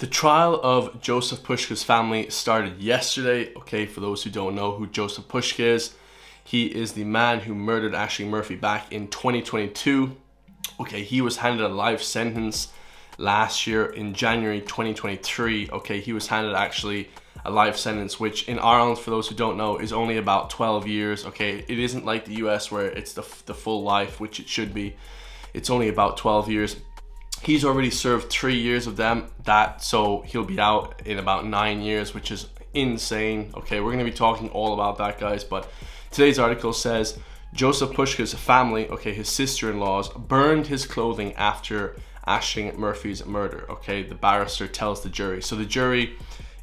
The trial of Joseph Pushka's family started yesterday. Okay, for those who don't know who Joseph Pushka is, he is the man who murdered Ashling Murphy back in 2022. Okay, he was handed a life sentence last year in January 2023. Okay, he was handed actually a life sentence, which in Ireland, for those who don't know, is only about 12 years. Okay, it isn't like the US where it's the full life, which it should be. It's only about 12 years. He's already served 3 years of that, so he'll be out in about 9 years, which is insane. Okay, we're going to be talking all about that, guys, but today's article says Joseph Pushka's family, okay, his sister-in-laws, burned his clothing after Ashling Murphy's murder. Okay, the barrister tells the jury. So the jury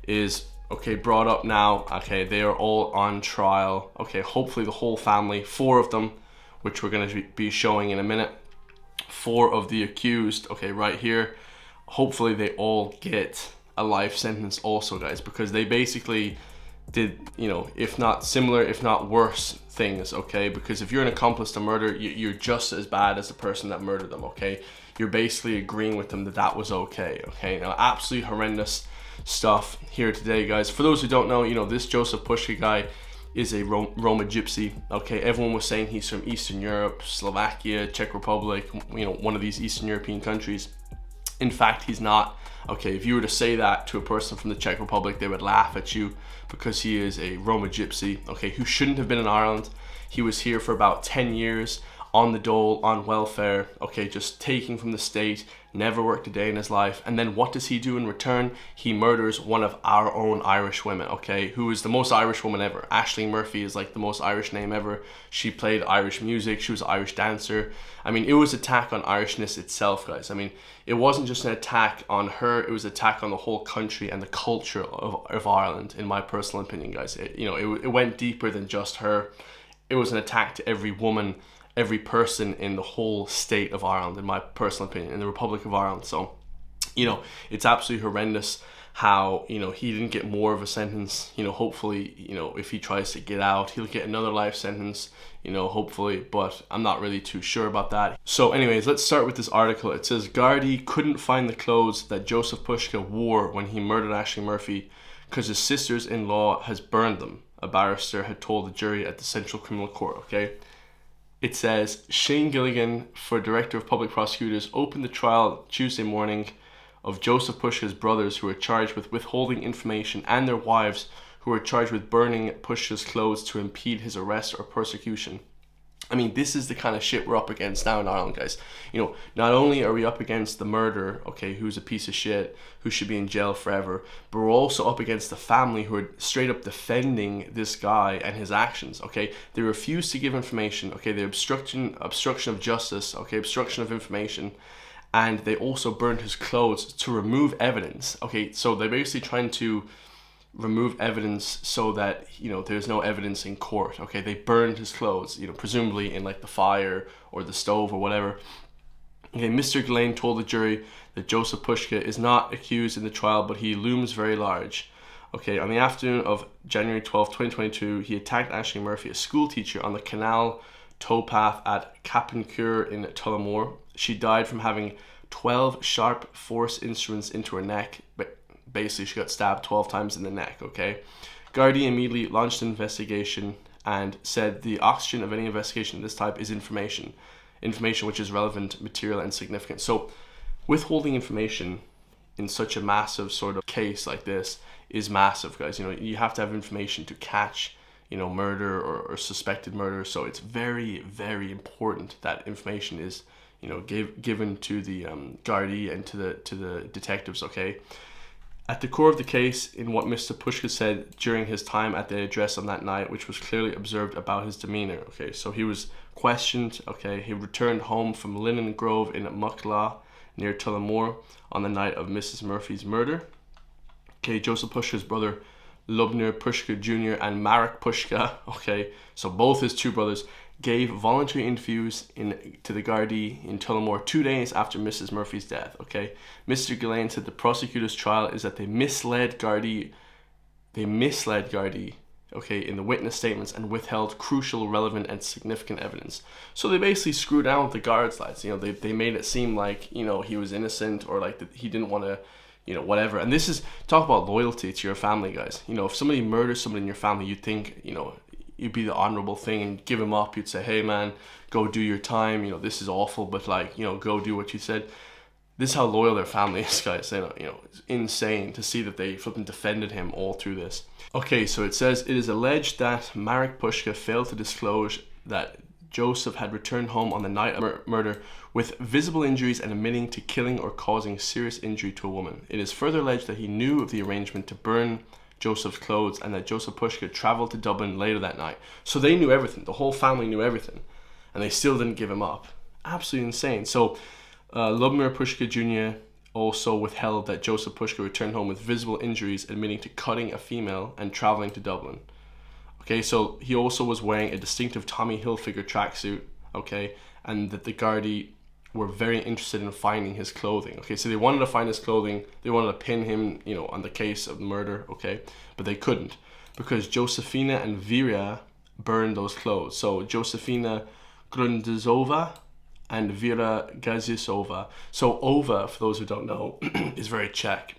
is, okay, brought up now. Okay, they are all on trial. Okay, hopefully the whole family, 4 of them, which we're going to be showing in a minute. 4 of the accused, okay, right here. Hopefully they all get a life sentence also, guys, because they basically did, if not similar, if not worse things, okay? Because if you're an accomplice to murder, you're just as bad as the person that murdered them, okay? You're basically agreeing with them that was okay, okay? Now, absolutely horrendous stuff here today, guys. For those who don't know, this Joseph Pushka guy is a Roma gypsy. Okay, everyone was saying he's from Eastern Europe, Slovakia, Czech Republic, one of these Eastern European countries. In fact, he's not. Okay, if you were to say that to a person from the Czech Republic, they would laugh at you because he is a Roma gypsy, okay, who shouldn't have been in Ireland. He was here for about 10 years on the dole, on welfare, okay, just taking from the state, never worked a day in his life. And then what does he do in return? He murders one of our own Irish women, okay, who is the most Irish woman ever. Ashling Murphy is like the most Irish name ever. She played Irish music. She was an Irish dancer. I mean, it was an attack on Irishness itself, guys. I mean, it wasn't just an attack on her. It was an attack on the whole country and the culture of Ireland, in my personal opinion, guys. It went deeper than just her. It was an attack to every woman, every person in the whole state of Ireland, in my personal opinion, in the Republic of Ireland. So, it's absolutely horrendous how, he didn't get more of a sentence. Hopefully, if he tries to get out, he'll get another life sentence, hopefully, but I'm not really too sure about that. So anyways, let's start with this article. It says, Gardaí couldn't find the clothes that Joseph Pushka wore when he murdered Ashling Murphy because his sisters-in-law has burned them, a barrister had told the jury at the Central Criminal Court, okay? It says, Shane Gilligan, for Director of Public Prosecutors, opened the trial Tuesday morning of Joseph Pushka's brothers who were charged with withholding information and their wives who were charged with burning Pushka's clothes to impede his arrest or persecution. I mean, this is the kind of shit we're up against now in Ireland, guys. Not only are we up against the murderer, okay, who's a piece of shit, who should be in jail forever, but we're also up against the family who are straight up defending this guy and his actions, okay? They refuse to give information, okay? They obstruction of justice, okay? Obstruction of information. And they also burned his clothes to remove evidence, okay? So they're basically trying to remove evidence so that there's no evidence in court. Okay, they burned his clothes, presumably in like the fire or the stove or whatever. Okay, Mr. Gillane told the jury that Joseph Pushka is not accused in the trial, but he looms very large. Okay, on the afternoon of January 12th, 2022, he attacked Ashling Murphy, a school teacher, on the canal towpath at Cappencure in Tullamore. She died from having 12 sharp force instruments into her neck, but basically she got stabbed 12 times in the neck, okay? Gardaí immediately launched an investigation and said the oxygen of any investigation of this type is information which is relevant, material, and significant. So withholding information in such a massive sort of case like this is massive, guys. You have to have information to catch murder or suspected murder. So it's very, very important that information is given to the Gardaí and to the detectives, okay? At the core of the case, in what Mr. Pushka said during his time at the address on that night, which was clearly observed about his demeanor, okay? So he was questioned, okay? He returned home from Linen Grove in Mucklaw, near Tullamore, on the night of Mrs. Murphy's murder. Okay, Joseph Pushka's brother, Lubner Pushka Jr. and Marek Pushka, okay? So both his 2 brothers gave voluntary interviews to the Gardaí in Tullamore 2 days after Mrs. Murphy's death, okay? Mr. Gillane said the prosecutor's trial is that they misled Gardaí, okay, in the witness statements and withheld crucial, relevant, and significant evidence. So they basically screwed down with the guards, lads. They made it seem like, he was innocent, or like that he didn't want to, you know, whatever. And this is, talk about loyalty to your family, guys. You know, if somebody murders somebody in your family, you'd think, you know, you'd be the honorable thing and give him up. You'd say, hey man, go do your time. You know, this is awful, but like, you know, go do what you said. This is how loyal their family is, guys. You know, it's insane to see that they flipping defended him all through this. Okay, so it says, it is alleged that Marek Pushka failed to disclose that Joseph had returned home on the night of murder with visible injuries and admitting to killing or causing serious injury to a woman. It is further alleged that he knew of the arrangement to burn Joseph's clothes and that Joseph Pushka traveled to Dublin later that night. So they knew everything. The whole family knew everything. And they still didn't give him up. Absolutely insane. So Lubomir Pushka Jr. also withheld that Joseph Pushka returned home with visible injuries, admitting to cutting a female and traveling to Dublin. Okay, so he also was wearing a distinctive Tommy Hilfiger tracksuit, okay, and that the Gardaí were very interested in finding his clothing. Okay, so they wanted to find his clothing, they wanted to pin him, you know, on the case of murder, okay, but they couldn't because Josefina and Vera burned those clothes. So Josefina Grundzova and Vera Gazisova. So Ova, for those who don't know, is very Czech.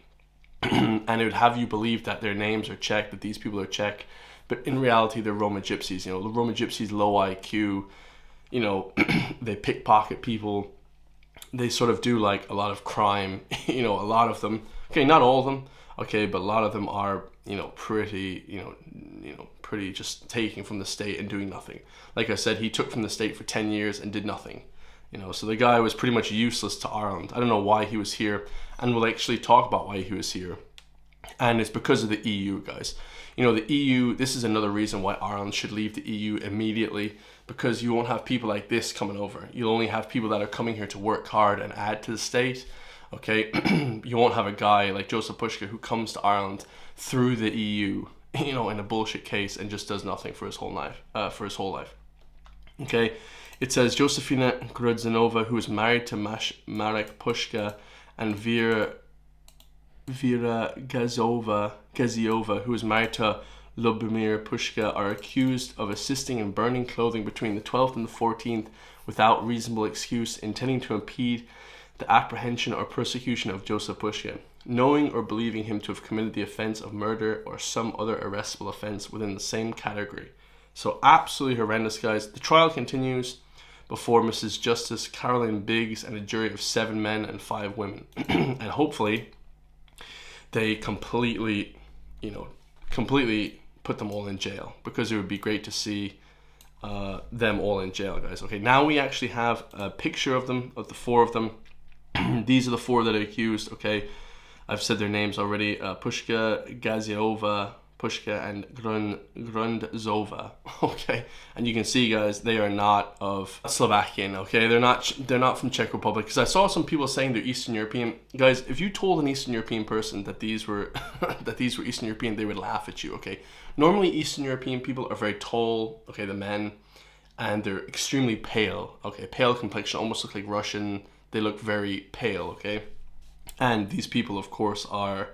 And it would have you believe that their names are Czech, that these people are Czech. But in reality, they're Roma gypsies. You know, the Roma gypsies, low IQ. You know, they pickpocket people. They sort of do like a lot of crime. You know, a lot of them. Okay, not all of them. Okay, but a lot of them are, you know, pretty, pretty just taking from the state and doing nothing. Like I said, he took from the state for 10 years and did nothing. You know, so the guy was pretty much useless to Ireland. I don't know why he was here, and we'll actually talk about why he was here. And it's because of the EU, guys. You know, the EU, this is another reason why Ireland should leave the EU immediately, because you won't have people like this coming over. You'll only have people that are coming here to work hard and add to the state, okay? You won't have a guy like Joseph Pushka who comes to Ireland through the EU, you know, in a bullshit case and just does nothing for his whole life, okay? It says Josefina Grudzinova, who is married to Marek Pushka, and Vera Gaziova, who is married to Lubomir Pushka, are accused of assisting in burning clothing between the 12th and the 14th without reasonable excuse, intending to impede the apprehension or persecution of Joseph Pushka, knowing or believing him to have committed the offense of murder or some other arrestable offense within the same category. So absolutely horrendous, guys. The trial continues before Mrs. Justice Caroline Biggs and a jury of 7 men and 5 women. And hopefully they completely put them all in jail, because it would be great to see them all in jail, guys. Okay, now we actually have a picture of them, of the 4 of them. These are the 4 that are accused, okay? I've said their names already. Pushka, Gaziova, Pushka, and Grundzova, okay? And you can see, guys, they are not of Slovakian, okay? They're not from Czech Republic, because I saw some people saying they're Eastern European. Guys, if you told an Eastern European person that these were Eastern European, they would laugh at you, okay? Normally, Eastern European people are very tall, okay, the men, and they're extremely pale, okay? Pale complexion, almost look like Russian. They look very pale, okay? And these people, of course, are,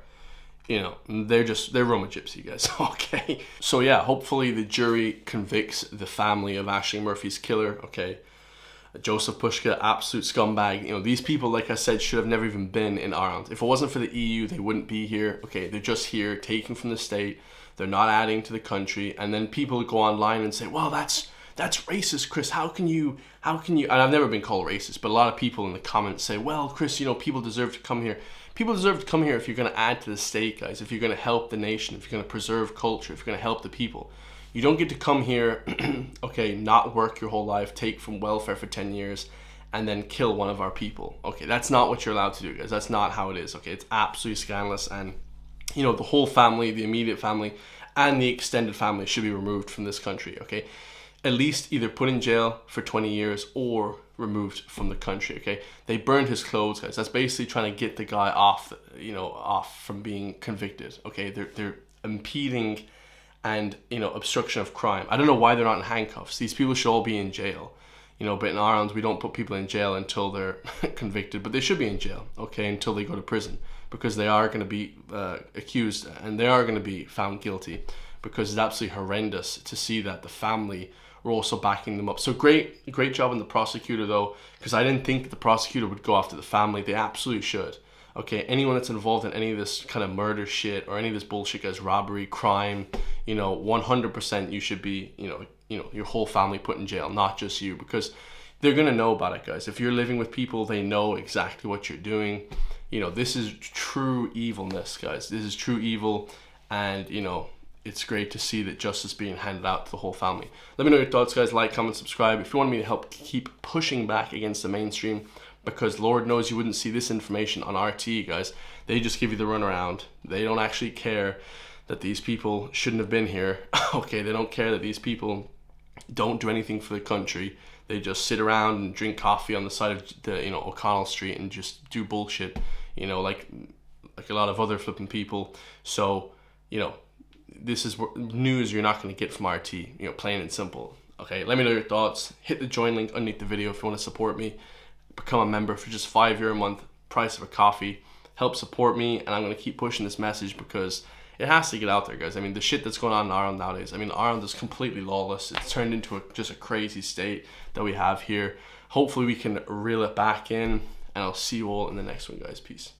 you know, they're Roma gypsy, guys, okay? So yeah, hopefully the jury convicts the family of Ashling Murphy's killer, okay? Joseph Pushka, absolute scumbag. You know, these people, like I said, should have never even been in Ireland. If it wasn't for the EU, they wouldn't be here, okay? They're just here, taking from the state. They're not adding to the country. And then people go online and say, well, that's racist, Chris. How can you, and I've never been called racist, but a lot of people in the comments say, well, Chris, you know, people deserve to come here. People deserve to come here if you're going to add to the state, guys, if you're going to help the nation, if you're going to preserve culture, if you're going to help the people. You don't get to come here, okay, not work your whole life, take from welfare for 10 years, and then kill one of our people. Okay, that's not what you're allowed to do, guys. That's not how it is, okay? It's absolutely scandalous, and, you know, the whole family, the immediate family, and the extended family should be removed from this country, okay? At least either put in jail for 20 years or removed from the country, okay? They burned his clothes, guys. That's basically trying to get the guy off from being convicted, okay? They're impeding and, you know, obstruction of crime. I don't know why they're not in handcuffs. These people should all be in jail, you know, but in Ireland, we don't put people in jail until they're convicted, but they should be in jail, okay, until they go to prison, because they are going to be accused and they are going to be found guilty, because it's absolutely horrendous to see that the family were also backing them up. So great job on the prosecutor, though, because I didn't think the prosecutor would go after the family. They absolutely should. Okay, anyone that's involved in any of this kind of murder shit or any of this bullshit, guys, robbery, crime, 100% you should be, your whole family put in jail, not just you, because they're gonna know about it, guys. If you're living with people, they know exactly what you're doing. This is true evilness, guys. This is true evil, and it's great to see that justice being handed out to the whole family. Let me know your thoughts, guys. Like, comment, subscribe. If you want me to help keep pushing back against the mainstream, because Lord knows you wouldn't see this information on RT, guys. They just give you the runaround. They don't actually care that these people shouldn't have been here. Okay, they don't care that these people don't do anything for the country. They just sit around and drink coffee on the side of the O'Connell Street and just do bullshit, like a lot of other flipping people. So this is news you're not going to get from RT, plain and simple. Okay, let me know your thoughts. Hit the join link underneath the video if you want to support me. Become a member for just €5 a month, price of a coffee. Help support me, and I'm going to keep pushing this message because it has to get out there, guys. I mean, the shit that's going on in Ireland nowadays, Ireland is completely lawless. It's turned into just a crazy state that we have here. Hopefully we can reel it back in, and I'll see you all in the next one, guys. Peace.